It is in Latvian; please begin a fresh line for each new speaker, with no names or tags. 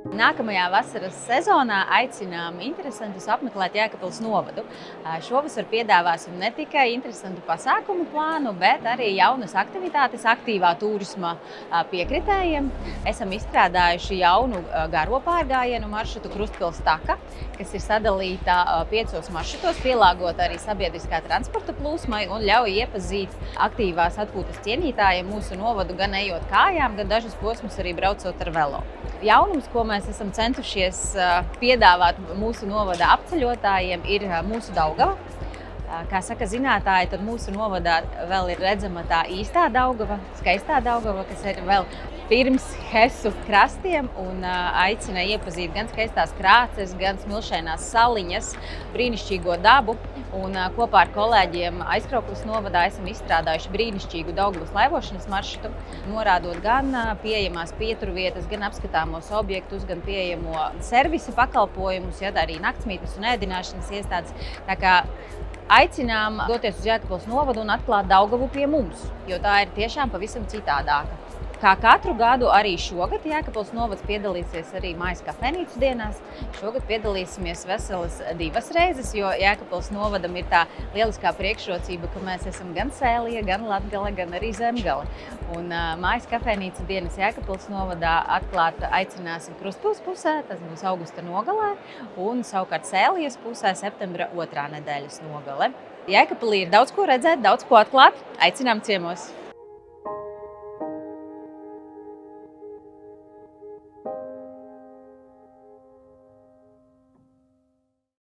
Nākamajā vasaras sezonā aicinām interesantus apmeklēt Jēkabpils novadu. Šovasar piedāvāsim ne tikai interesantu pasākumu plānu, bet arī jaunas aktivitātes aktīvā turisma piekritējiem. Esam izstrādājuši jaunu garo pārgājienu maršrutu Krustpils taka, kas ir sadalīta 5 maršrutos, pielāgota arī sabiedriskā transporta plūsmai un ļauj iepazīt aktīvās atpūtas cienītājiem mūsu novadu gan ejot kājām, gan dažus posmus arī braucot ar velo. Jaunums, ko mēs esam centušies piedāvāt mūsu novada apceļotājiem, ir mūsu Daugava. Kā saka zinātāji, tad mūsu novadā vēl ir redzama tā īstā Daugava, skaistā Daugava, kas ir vēl pirms Hesu krastiem un aicina iepazīt gan skaistās krāces, gan smilšainās saliņas, brīnišķīgo dabu. Un kopā ar kolēģiem Aizkraukles novadā esam izstrādājuši brīnišķīgu Daugavas laivošanas maršrutu, norādot gan pieejamās pieturvietas, gan apskatāmos objektus, gan pieejamo servisa pakalpojumus, arī naktsmītnes un ēdināšanas iestādes. Tā kā aicinām doties uz Jēkabpils novadu un atklāt Daugavu pie mums, jo tā ir tiešām pavisam citādāka. Kā katru gadu arī šogad Jēkabpils novads piedalīsies arī mājas kafejnīcas dienās. Šogad piedalīsimies veselas 2 reizes, jo Jēkabpils novadam ir tā lieliskā priekšrocība, ka mēs esam gan Sēlija, gan Latgale, gan arī Zemgale. Un mājas kafejnīcas dienas Jēkabpils novadā atklāt aicināsim Krustpils pusē, tas būs augusta nogalē, un savukārt Sēlijas pusē septembra 2. nedēļas nogale. Jēkabpilī ir daudz ko redzēt, daudz ko atklāt. Aicinām ciemos!